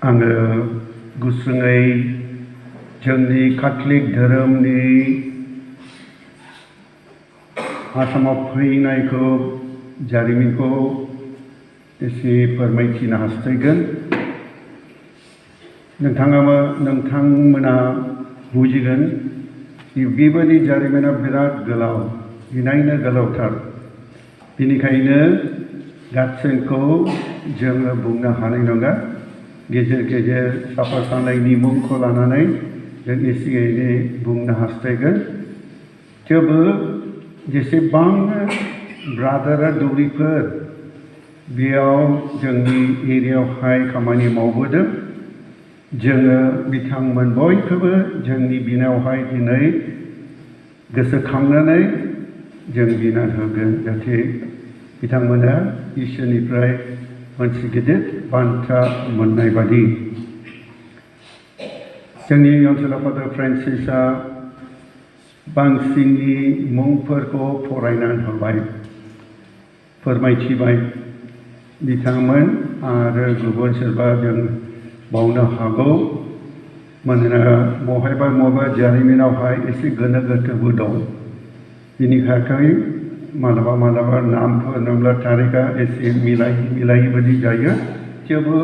आङो गुसुङै जोंनि काथलिक धोरोमनि आसामाव फैनायखौ जारिमिनखौ एसे फोरमायथिनो हास्थायगोन। नोंथांमोना बुजिगोन बेबायदि जारिमिना बिराद गोलाव, इनायनो गोलावथार। बेनिखायनो गासैखौ जोङो बुंनो हानाय नङा। गेजेर गेजेर साफा सानैनि मुंखौ लानानै जों एसे एनै बुंनो हास्थायगोन। थेवबो जेसेबां ब्रादार दौरिफोर बेयाव जोंनि एरियायावहाय खामानि मावबोदों, जोङो बिथांमोन बयखौबो जोंनि बिनायावहाय दिनै गोसोखांनानै जों बिनान होगोन जाहाथे बिथांमोना इसोरनिफ्राय मोनसे गिदिर बान्था मोननाय बादि। जोंनि ओनसोलाव फादार फ्रान्सिसआ बांसिननि मुंफोरखौ फरायनानै होबाय, फोरमायथिबाय। बिथांमोन आरो गुबुन सोरबा जों बावनो हागौ, मानोना बबेबा जारिमिनावहाय एसे गोनो गोथोबो दं। बिनिखाय मालाबा नामफोर नङाब्ला तारिखआ एसे मिलायै बायदि जायो। थेवबो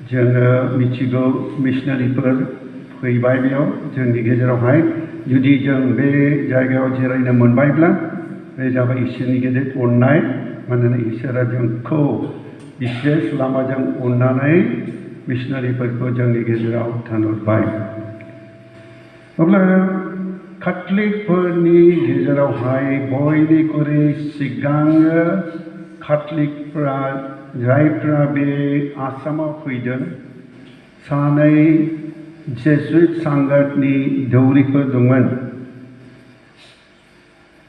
जोङो मिथिगौ मिशनारिफोर फैबाय बेयाव जोंनि गेजेरावहाय। जुदि जों बे जायगायाव जिरायनो मोनबायब्ला बे जाबाय इसोरनि गिदिर अननाय। मानोना इसोरा जोंखौ बिसेस लामाजों अननानै मिशनारिफोरखौ जोंनि गेजेराव थिनहरबाय। अब्ला काथलिकफोरनि गेजेरावहाय बयनिख्रुइ सिगाङो काथलिकफ्रा जायफ्रा बे आसामाव फैदों, सानै जेसुइट सांगातनि दौरिफोर दंमोन।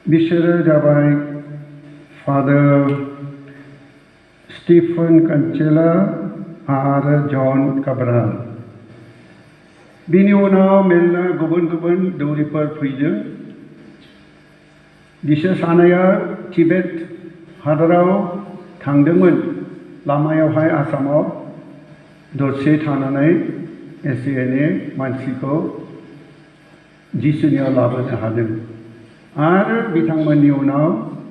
बिसोरो जाबाय फादार स्टीफेन कान्सेला आरो जन काब्राल। बिनि उनाव मेरला गुबुन गुबुन दौरिफोर फैदों। बिसोर सानैया तिबेट हादराव थांदोंमोन। लामायावहाय आसामाव दसे थानानै एसे एनै मानसिखौ जिसुनियाव लाबोनो हादों। आरो बिथांमोननि उनाव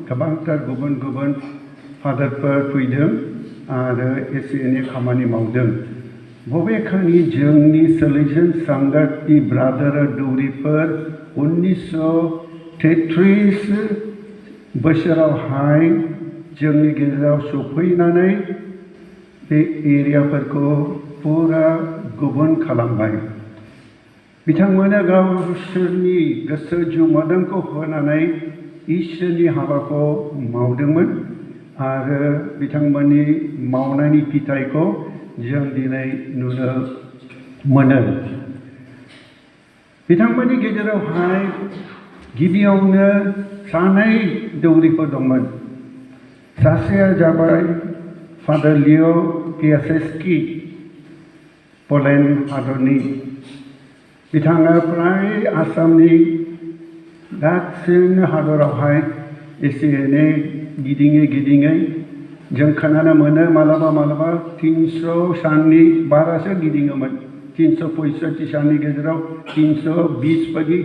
गोबांथार गुबुन गुबुन फादारफोर फैदों आरो एसे एनै खामानि मावदों। बबेखानि जोंनि सेलेसियन सांगातनि ब्रादार दौरिफोर 1933 बोसोरावहाय जोंनि गेजेराव सफैनानै बे एरियाफोरखौ फुरा गुबुन खालामबाय। बिथांमोना गावसोरनि गोसो जिउ मोदोमखौ होनानै इसोरनि हाबाखौ मावदोंमोन आरो बिथांमोननि मावनायनि फिथाइखौ जों दिनै नुनो मोनो। बिथांमोननि गेजेरावहाय गिबियावनो सानै दौरिफोर दंमोन। सासेया जाबाय फादार लिअ पियासेस्की, पलेन्ड हादरनि। बिथाङा फ्राय आसामनि गासै हादरावहाय एसे एनै गिदिङै जों खोनानो मोनो मालाबा 300 साननि बारासो गिदिङोमोन। 365 साननि गेजेराव 320 बायदि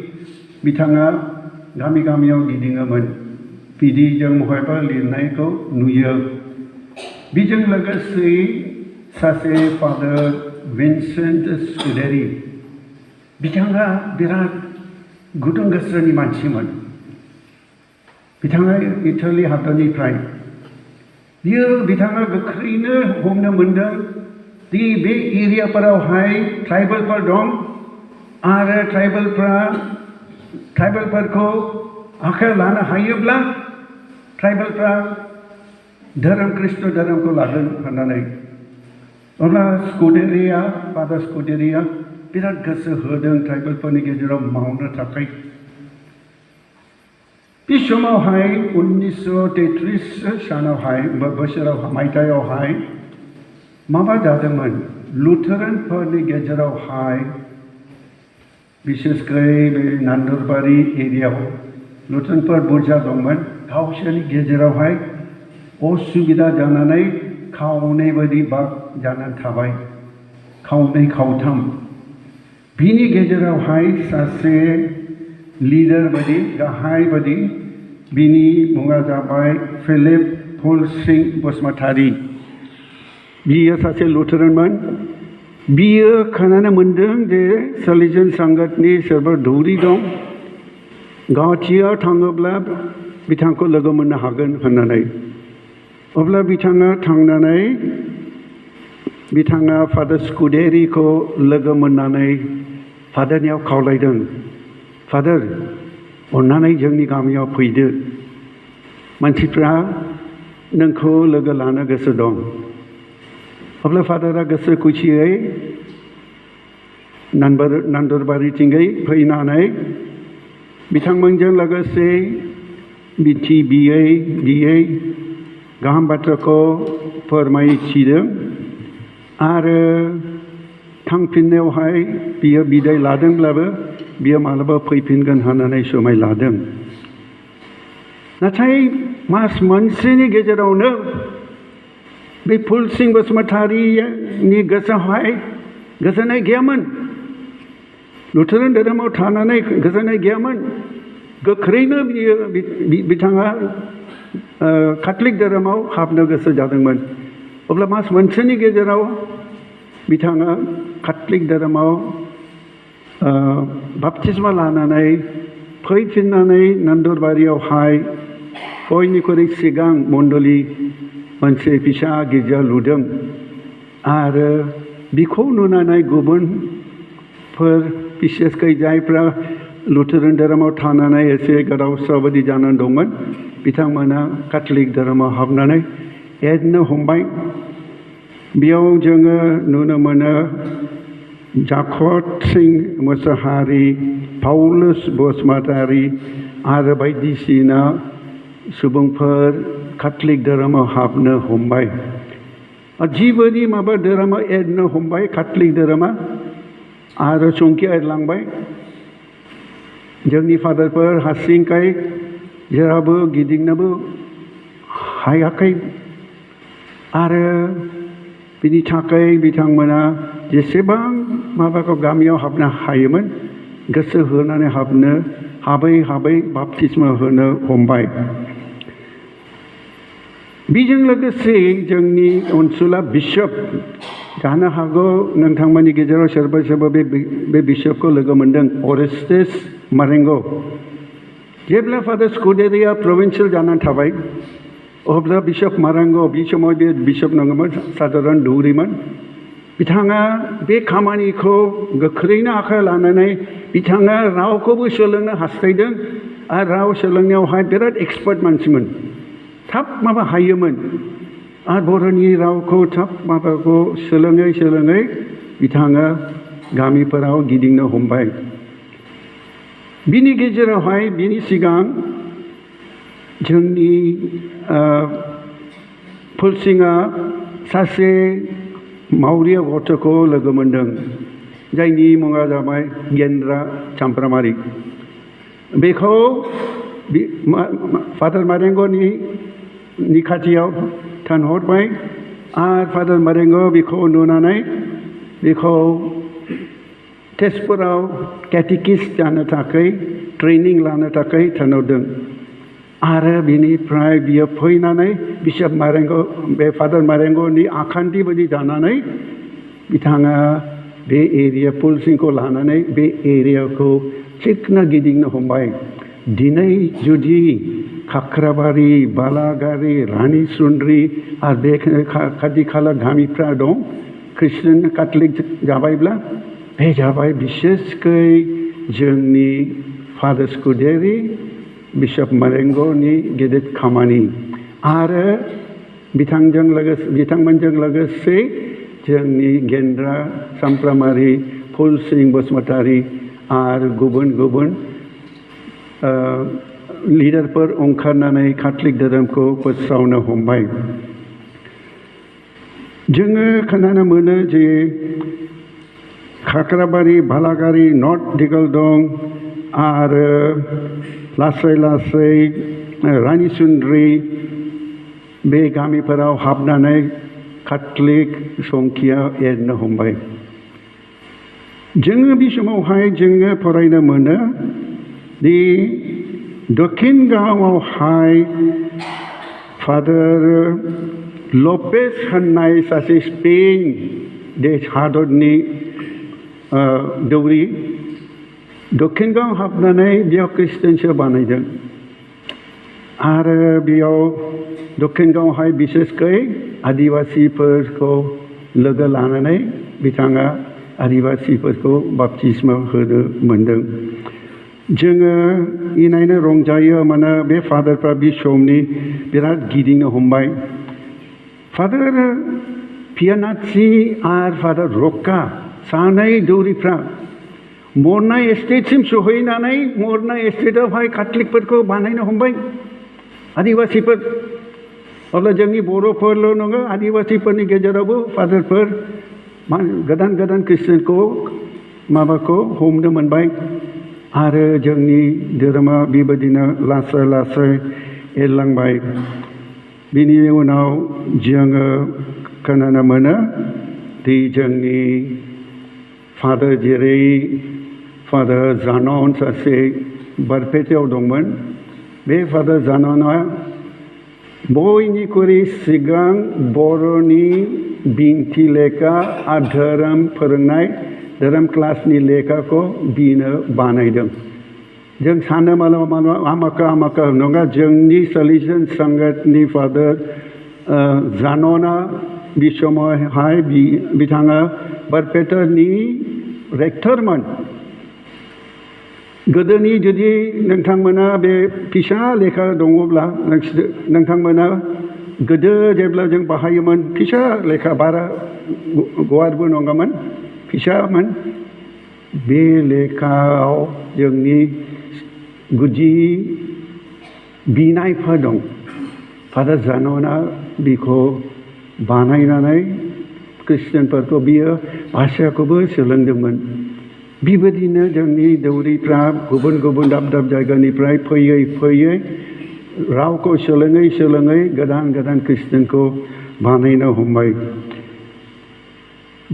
बिथाङा गामियाव गिदिङोमोन। बिदि जों बहायबा लिरनायखौ नुयो। बेजों लोगोसे सासे फादार विन्सेन्ट स्कुडेरि, बिथाङा बिराद गुदुं गोसोनि मानसिमोन। बिथाङा इटालि हादरनिफ्राय। बिथाङा गोख्रैनो हमनो मोनदों दि बे एरियाफोरावहाय ट्राइबेलफोर दं आरो ट्राइबेलफोरखौ आखायाव लानो हायोब्ला ट्राइबेलफ्रा खृष्ट धोरोमखौ लागोन होननानै। अब्ला फादार स्कुडेरिया बिराद गोसो होदों ट्राइबेलफोरनि गेजेराव मावनो थाखाय। बे समावहाय 1933 मायथाइयावहाय माबा जादोंमोन। लुथेरानफोरनि गेजेरावहाय बिसेसकै बे नान्दुरबारि एरियायाव लुथेरानफोर बुरजा दंमोन। गावसोरनि गेजेरावहाय असुबिदा जानानै खावनै बायदि बाग जानानै थाबाय खावनै खावथाम बिनि गेजेरावहाय सासे लिडार बायदि गाहाय बायदि बिनि मुङा जाबाय फिलिप फुलसिं बसुमतारी बियो सासे लुथेरानमोन बियो खोनानो मोनदों जे सालेसियन संघतनि सोरबा दौरि दं गुवाहाटीयाव थाङोब्ला बिथांखौ लोगो मोननो हागोन होननानै अब्ला बिथाङा थांनानै बिथाङा फादार स्कुडेरिखौ लोगो मोननानै फादारनियाव खावलायदों फादार अन्नानै जोंनि गामियाव फैदो मानसिफ्रा नोंखौ लोगो लानो गोसो दं अब्ला फादारा गोसो खुसियै नान्दरबारिथिंयै फैनानै बिथांमोनजों लोगोसे बियै गाहाम बाथ्राखौ फोरमायथिदों आरो थांफिननायावहाय बियो बिदाय लादोंब्लाबो बियो मालाबा फैफिनगोन होननानै समाय लादों नाथाय मास मोनसेनि गेजेरावनो बे फुलसिं बसुमतारीनि गोसोआवहाय गोजोननाय गैयामोन लुथेरान धोरोमाव थानानै गोजोननाय गैयामोन गोख्रैनो बिथाङा कैथलिक धोरोमाव हाबनो गोसो जादोंमोन अब्ला मास मोनसेनि गेजेराव बिथाङा कैथलिक धोरोमाव बाप्तिस्मा लानानै फैफिननानै नान्दरबारियावहाय बयनिख्रुइ सिगां मण्डलि मोनसे फिसा गिर्जा लुदों आरो बिखौ नुनानै गुबुनफोर बिसेसकै जायफ्रा लुथेरान धोरोमाव थानानै एसे गोदाव सोराव बायदि जानानै दंमोन बिथांमोना कैथलिक धोरोमाव हाबनानै एरनो हमबाय बेयाव जोङो नुनो मोनो जाखत सिं मोसाहारि पाउलुस बसुमतारी आरो बायदिसिना सुबुंफोर कैथलिक धोरोमाव हाबनो हमबाय जिबायदि माबा धोरोमाव एरनो हमबाय कैथलिक धोरोमा आरो संख्या एरलांबाय जोंनि फादारफोर हारसिंखाय जेरावबो गिदिंनोबो हायाखै आरो बिनि थाखाय बिथांमोना जेसेबां माबाखौ गामियाव हाबनो हायोमोन गोसो होनानै हाबै बाप्तिस्मा होनो हमबाय बेजों लोगोसे जोंनि ओनसोला बिशप जानो हागौ नोंथांमोननि गेजेराव सोरबा बे बिशपखौ लोगो मोनदों अरेस्टेस मारेंगो जेब्ला फादार स्कुडेरिया प्रभिन्सियेल जानानै थाबाय अब्ला बिशप मारेंगो बे समाव बे बिशप नङामोन साधारन दौरिमोन बिथाङा बे खामानिखौ गोख्रैनो आखायाव लानानै बिथाङा रावखौबो सोलोंनो हास्थायदों आरो राव सोलोंनायावहाय बिराद एक्सपार्ट मानसिमोन थाब माबा हायोमोन आरो बर'नि रावखौ थाब माबाखौ सोलोङै बिथाङा गामिफोराव गिदिंनो हमबाय बिनि गेजेरावहाय बिनि सिगां जोंनि फुलसिंआ सासे मावरिया गथ'खौ लोगो मोनदों जायनि मुङा जाबाय गेन्द्रा चामप्रामारि बेखौ फादार मारेंग'नि खाथियाव थिनहरबाय आरो फादार मारेंगो बेखौ नुनानै बेखौ तेजपुराव केटेकिस्ट जानो थाखाय ट्रेनिं लानो थाखाय थिनहरदों आरो बिनिफ्राय बियो फैनानै बिशप मारेंगो बे फादार मारेंगोनि आखान्थि बायदि जानानै बिथाङा बे एरिया फुलसिंखौ लानानै बे एरियाखौ थिखना गिदिंनो हमबाय दिनै जुदि खाख्राबारि बालागारि रानिसुन्द्रि आरो बे खाथि खाला गामिफ्रा दं ख्रिस्टियान कैथलिक जाबायब्ला बे जाबाय बिसेसकै जोंनि फादार स्कुडेरि बिशप मारेंग'नि गेदेर खामानि आरो बिथांमोनजों लोगोसे जोंनि गेन्द्रा चामप्रामारि फुलसिं बसुमतारी आरो गुबुन लिडारफोर ओंखारनानै कैथलिक धोरोमखौ फोस्रावनो हमबाय जोङो खोनानो मोनो जे खाख्राबारि बालागारि नर्थ दिगल दं आरो लासै रानिसुन्द्रि बे गामिफोराव हाबनानै काथलिक संखिया एरनो हमबाय जोङो बे समावहाय जोङो फरायनो मोनो दि दक्षिण गांवआवहाय फादार लपेज होननाय सासे स्पेन देश हादरनि दौरि दक्षिण गांव हाबनानै बेयाव ख्रिस्टियानसो बानायदों आरो बेयाव दक्षिण गांवहाय बिसेसकै आदिबासिफोरखौ लोगो लानानै बिथाङा आदिबासिफोरखौ बाप्तिस्मा होनो मोनदों जोङो इनायनो रंजायो माने बे फादारफ्रा बे समनि बिराद गिदिंनो हमबाय फादार पियानाची आरो फादार रका सानै दौरिफ्रा मरनाय एस्टेटसिम सहैनानै मरनाय एस्टेटआवहाय काथलिकफोरखौ बानायनो हमबाय आदिबासिफोर अब्ला जोंनि बर'फोरल' नङा आदिबासिफोरनि गेजेरावबो फादारफोर गोदान गोदान ख्रिस्टियानखौ माबाखौ हमनो मोनबाय आरो जोंनि धोरोमा बेबायदिनो लासै लासै एरलांबाय बिनि उनाव जोङो खोनानो मोनो दि जोंनि फादार जेरै फादार जानन सासे बारपेटायाव दंमोन बे फादार जानना बयनिख्रुइ सिगां बर'नि बिनथि लेखा आरो धोरोम फोरोंनाय धोरोम क्लासनि लेखाखौ बिनो बानायदों जों सानो मालाबा मालाबा आमाका नङा जोंनि सलिसियन संघनि फादार जानना बे समावहाय बिथाङा बारपेटानि रेक्टरमोन गोदोनि जुदि नोंथांमोना बे फिसा लेखा दङब्ला नोंथांमोना गोदो जेब्ला जों बाहायोमोन फिसा लेखा बारा गुवारबो नङामोन फिसामोन बे लेखायाव जोंनि गुदि बिनायफोर दं फादार जानना बेखौ बानायनानै ख्रिस्टियानफोरखौ बियो भाषाखौबो सोलोंदोंमोन बेबायदिनो जोंनि दौरिफ्रा गुबुन गुबुन दाब दाब जायगानिफ्राय फैयै फैयै रावखौ सोलोङै सोलोङै गोदान गोदान ख्रिस्टियानखौ बानायनो हमबाय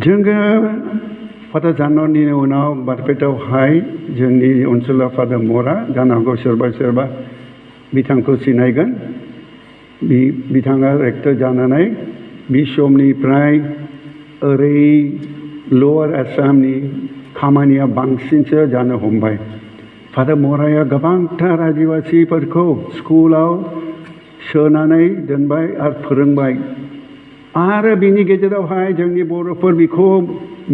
जोङो फादार जानननि उनाव बारपेटायावहाय जोंनि ओनसोलाव फादार मरा जानो हागौ सोरबा सोरबा बिथांखौ सिनायगोन बिथाङा रेक्टर जानानै बे समनिफ्राय ओरै लवार आसामनि खामानिया बांसिनसो जानो हमबाय फादार मराया गोबांथार आदिबासिफोरखौ स्कुलाव सोनानै दोनबाय आरो फोरोंबाय आरो बिनि गेजेरावहाय जोंनि बर'फोर बेखौ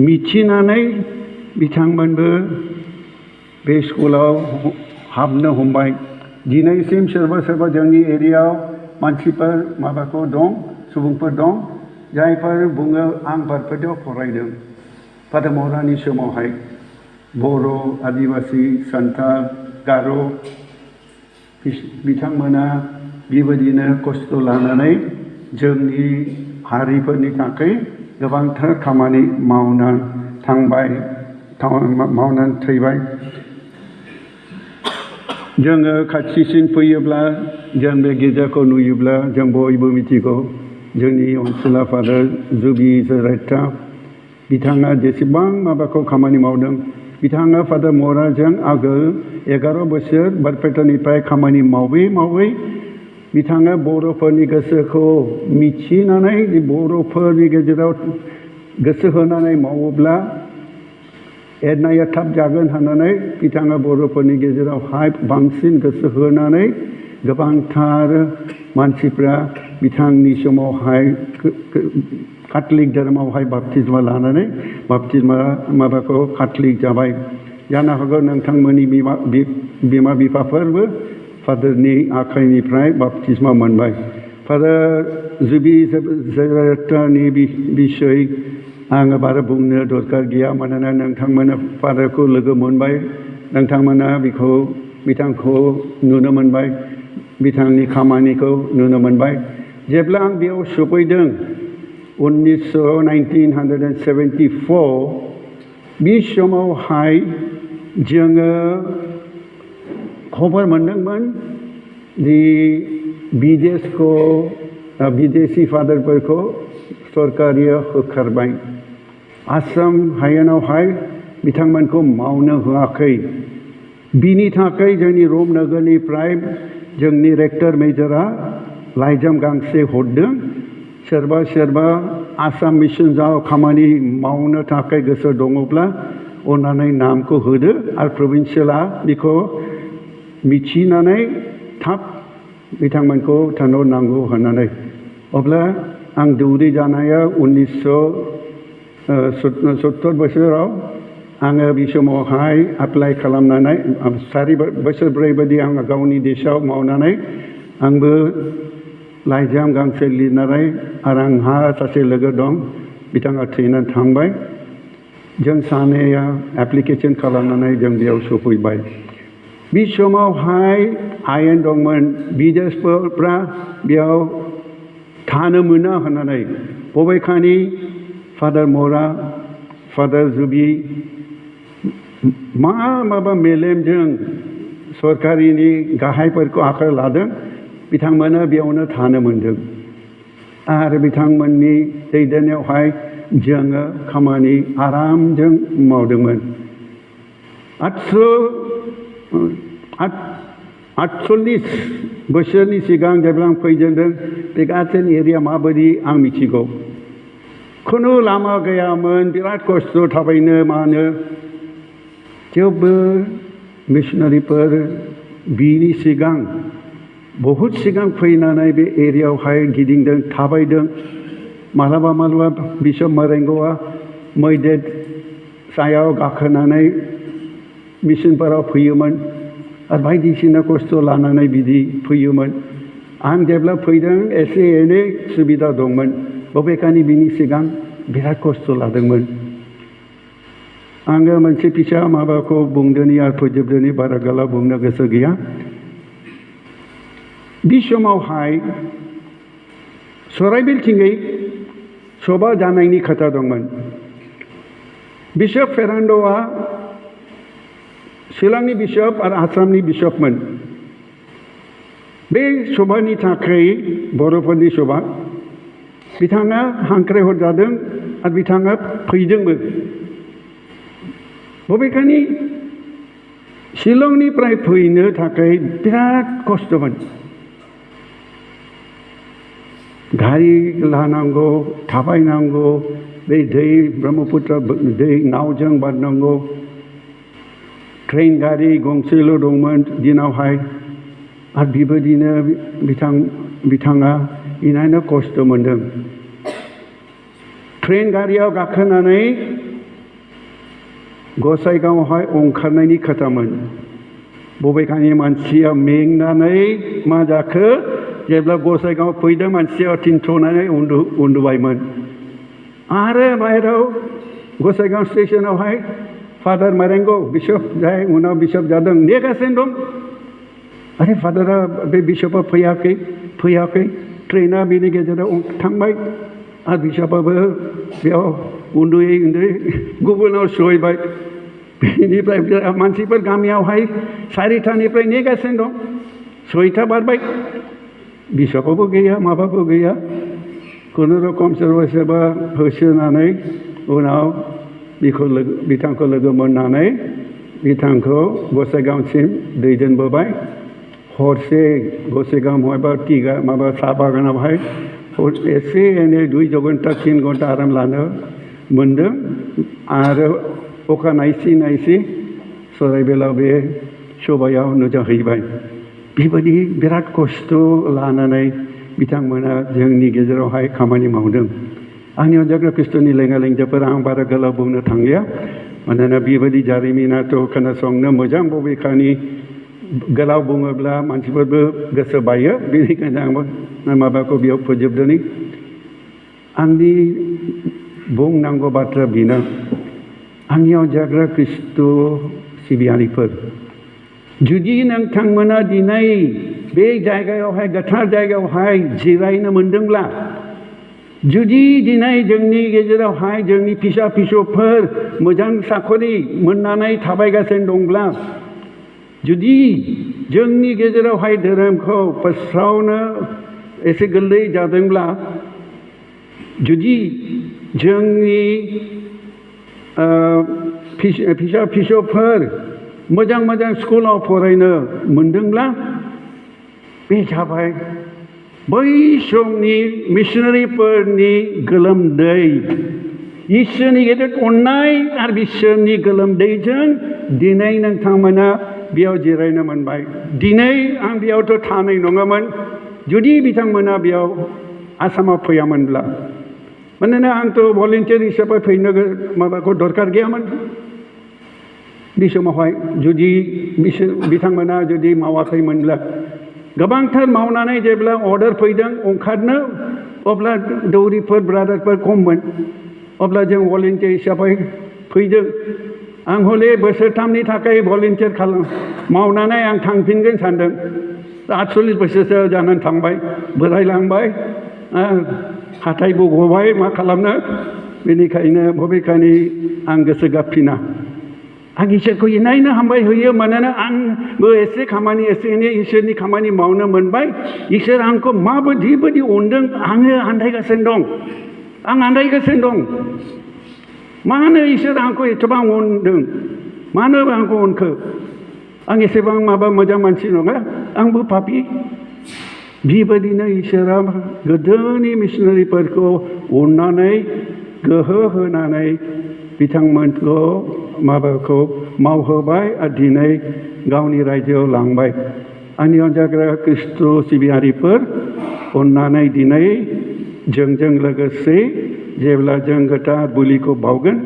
मिथिनानै बिथांमोनबो बे स्कुलाव हाबनो हमबाय दिनैसिम सोरबा सोरबा जोंनि एरियायाव मानसिफोर माबाखौ दं सुबुंफोर दं जायफोर बुङो आं बारपेटायाव फरायदों फादार मरानि समावहाय बर' आदिबासि सान्थाल गार' बिथांमोना बेबायदिनो खस्थ' लानानै जोंनि हारिफोरनि थाखाय गोबांथार खामानि मावनानै थैबाय जोङो खाथिसिन फैयोब्ला जों बे गिर्जाखौ नुयोब्ला जों बयबो मिथिगौ जोंनि ओनसोला फादार जुबिजारेट्टा बिथाङा जेसेबां माबाखौ खामानि मावदों बिथाङा फादार मराजों आगोल 11 बोसोर बारपेटानिफ्राय खामानि मावै मावै बिथाङा बर'फोरनि गोसोखौ मिथिनानै बर'फोरनि गेजेराव गोसो होनानै मावोब्ला एरनाया थाब जागोन होननानै बिथाङा बर'फोरनि गेजेरावहाय बांसिन गोसो होनानै गोबांथार मानसिफ्रा बिथांनि समावहाय काथलिक धोरोमावहाय बाप्तिस्मा लानानै बाप्तिस्मा माबाखौ काथलिक जाबाय जानो हागौ नोंथांमोननि बिमा बिफाफोरबो फादारनि आखाइनिफ्राय बाप्तिस्मा मोनबाय फादार जुबिजारेट्टानि बिसय आङो बारा बुंनो दरकार गैया मानोना नोंथांमोना फादारखौ लोगो मोनबाय नोंथांमोना बिथांखौ नुनो मोनबाय बिथांनि खामानिखौ नुनो मोनबाय जेब्ला आं बेयाव सफैदों 1974 बे समावहाय जोङो खबर मोनदोंमोन दि बिदेशखौ बिदेशी फादारफोरखौ सरकारिया होखारबाय आसाम हायेनावहाय बिथांमोनखौ मावनो होआखै बिनि थाखाय जोंनि रम नोगोरनिफ्राय जोंनि रेक्टर मेजरा लाइजाम गांसे हरदों सोरबा सोरबा आसाम मिशनआव खामानि मावनो थाखाय गोसो दङब्ला अन्नानै नामखौ होदो आरो प्रभिन्सियेला बेखौ मिथिनानै थाब बिथांमोनखौ थिनहरनांगौ होननानै अब्ला आं दौरि जानाया 1970 बोसोराव आङो बे समावहाय एप्लाइ खालामनानै 4 बोसोरब्रै बायदि आङो गावनि देशआव मावनानै आंबो लाइजाम गांसे लिरनानै आरो आंहा सासे लोगो दं बिथाङा थैनानै थांबाय जों सानैया एप्लिकेसन खालामनानै जों बेयाव सफैबाय बे समावहाय आयेन दंमोन बिदेशफोरा बेयाव थानो मोना होननानै बबेखानि फादार मरा फादार जुबि माबा मेलेमजों सरकारिनि गाहायफोरखौ आखायाव लादों बिथांमोना बेयावनो थानो मोनदों आरो बिथांमोननि दैदेननायावहाय जोङो खामानि आरामजों मावदोंमोन 48 बोसोरनि सिगां जेब्ला आं फैजेनदों बे गासै एरिया माबायदि आं मिथिगौ खुनु लामा गैयामोन बिराद खस्थ' थाबायनो मानो थेवबो मिशनारिफोर बिनि सिगां बहुद सिगां फैनानै बे एरियायावहाय गिदिंदों थाबायदों मालाबा मालाबा बिशप मारेंग'आ मैदेर सायाव गाखोनानै मिशनफोराव फैयोमोन आरो बायदिसिना खस्थ' लानानै बिदि फैयोमोन आं जेब्ला फैदों एसे एनै सुबिदा दंमोन बबेखानि बिनि सिगां बिराद खस्थ' लादोंमोन आङो मोनसे फिसा माबाखौ बुंदोनि आरो फोजोबदोनि बारा गोलाव बुंनो गोसो गैया बे समावहाय सराइबिलथिङै सभा जानायनि खोथा दंमोन बिशप फेरान्ड'आ शिलंनि बिशप आरो आसामनि बिशपमोन बे सभानि थाखाय बर'फोरनि सभा बिथाङा हांख्राय हरजादों आरो बिथाङा फैदोंबो बबेखानि शिलंनिफ्राय फैनो थाखाय बिराद खस्थ'मोन गारि लानांगौ थाबायनांगौ बे दै ब्रह्मपुत्र दै नावजों बारनांगौ ट्रेन गारि गंसेल' दंमोन दिनावहाय आरो बेबायदिनो बिथाङा इनायनो खस्थ' मोनदों ट्रेन गारियाव गाखोनानै गसाइगावआवहाय ओंखारनायनि खोथामोन बबेखानि मानसिया मेंनानै मा जाखो जेब्ला गसाइगाव फैदों मानसिया थिनथ'नानै उन्दुबायमोन आरो बाहेराव गसाइगाव स्टेशनावहाय फादार मारेंग' बिशप जाय उनाव बिशप जादों नेगासिनो दं आरे फादारा बे बिशपआ फैयाखै ट्रेना बेनि गेजेराव थांबाय आरो बिशपआबो बेयाव उन्दुयै गुबुनाव सहैबाय बेनिफ्राय मानसिफोर गामियावहाय 4टानिफ्राय नेगासिनो दं 6टा बारबाय बिशपआबो गैया माबाबो गैया खुनुरुखुम सोरबा सोरबा होसोनानै उनाव बिथांखौ लोगो मोननानै बिथांखौ गसाइगावसिम दैदेनबोबाय हरसे गसाइगाव महायबा माबा साहा बागानावहाय एसे एनै 2 घन्टा 3 घन्टा आराम लानो मोनदों आरो अखा नायसि सराइबिलाव बे सभायाव नुजाहैबाय बेबायदि बिराद खस्थ' लानानै बिथांमोना जोंनि गेजेरावहाय खामानि मावदों आंनि अनजाग्रा खृष्टनि लेङा लेंजाफोरा आं बारा गोलाव बुंनो थांलिया मानोना बेबायदि जारिमिनाथ' खोनासंनो मोजां बबेखानि गोलाव बुङोब्ला मानसिफोरबो गोसो बायो बेनिखायनो आं माबाखौ बेयाव फोजोबदोनि आंनि बुंनांगौ बाथ्रा बेनो आंनि अनजाग्रा खृष्ट सिबियारिफोर जुदि नोंथांमोना दिनै बे जायगायावहाय गोथार जायगायावहाय जिरायनो मोनदोंब्ला जुदि दिनै जोंनि गेजेरावहाय जोंनि फिसा फिसौफोर मोजां साखरि मोननानै थाबायगासिनो दंब्ला जुदि जोंनि गेजेरावहाय धोरोमखौ फोस्रावनो एसे गोरलै जादोंब्ला जुदि जोंनि फिसा फिसौफोर मोजां मोजां स्कुलाव फरायनो मोनदोंब्ला बे जाबाय बै समनि मिशनारिफोरनि गोलोमदै इसोरनि गेदेर अननाय आरो बिसोरनि गोलोमदैजों दिनै नोंथांमोना बेयाव जिरायनो मोनबाय दिनै आं बेयावथ' थानाय नङामोन जुदि बिथांमोना बेयाव आसामाव फैयामोनब्ला मानोना आंथ' भलेन्टियार हिसाबै फैनो माबाखौ दरखार गैयामोन बे समावहाय जुदि बिथांमोना जुदि मावाखैमोनब्ला गोबांथार मावनानै जेब्ला अर्डार फैदों ओंखारनो अब्ला दौरिफोर ब्रादारफोर खममोन अब्ला जों भलेन्टियार हिसाबै फैदों आं हले बोसोरथामनि थाखाय भलेन्टियार मावनानै आं थांफिनगोन सानदों 48 बोसोरसो जानानै थांबाय बोरायलांबाय हाथायबो गबाय मा खालामनो बेनिखायनो बबेखानि आं गोसो गाबफिना आं इसोरखौ इनायनो हामबाय होयो मानोना आंबो एसे एनै इसोरनि खामानि मावनो मोनबाय इसोर आंखौ माबायदि अनदों आङो आन्दायगासिनो दं आं आन्दायगासिनो दं मानो इसोर आंखौ एसेबां अनदों मानो आंखौ अनखो आं एसेबां मोजां मानसि नङा आंबो पापि बेबायदिनो इसोरा गोदोनि मिशनारिफोरखौ अननानै गोहो होनानै बिथांमोनखौ मावहोबाय आरो दिनै गावनि रायजोआव लांबाय आंनि अनजाग्रा ख्रिस्ट' सिबियारिफोर अननानै दिनै जोंजों लोगोसे जेब्ला जों गोथार बुलिखौ बावगोन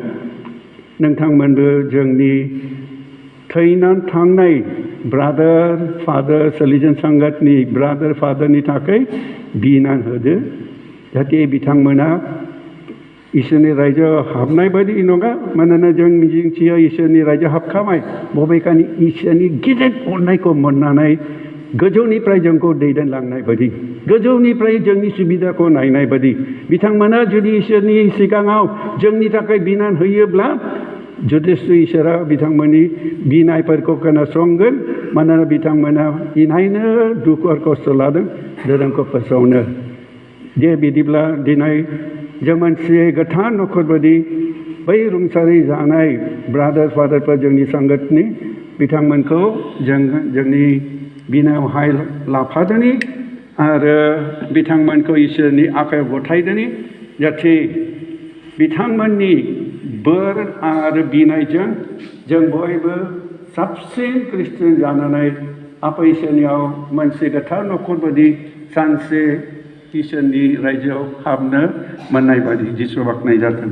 नोंथांमोनबो जोंनि थैनानै थांनाय ब्रादार फादार सलिजन संघतनि ब्रादार फादारनि थाखाय बिनानै होदो जाहाथे बिथांमोना इसोरनि रायजोआव हाबनाय बायदि नङा मानोना जों मिजिंथियो इसोरनि रायजोआव हाबखाबाय बबेखानि इसोरनि गिदिर अननायखौ मोननानै गोजौनिफ्राय जोंखौ दैदेनलांनाय बायदि गोजौनिफ्राय जोंनि सुबिदाखौ नायनाय बायदि बिथांमोना जुदि इसोरनि सिगाङाव जोंनि थाखाय बिनानै होयोब्ला जथेस्थ' इसोरा बिथांमोननि बिनायफोरखौ खोनासंगोन मानोना बिथांमोना इनायनो दुखु आरो खस्थ' लादों धोरोमखौ फोसावनो दे बिदिब्ला दिनै जों मोनसे गोथार न'खर बायदि बै रुंसारि जानाय ब्रादार फादारफोर जोंनि संघतनि बिथांमोनखौ जोंनि बिनायावहाय लाफादोनि आरो बिथांमोनखौ इसोरनि आखायाव गथायदोनि जाहाथे बिथांमोननि बोर आरो बिनायजों जों बयबो साबसिन ख्रिस्टियान जानानै आफा इसोरनियाव मोनसे गोथार न'खर बायदि सानसे इसोरनि रायजोआव हाबनो मोननाय बायदि जिसु बाख्नाय जाथों।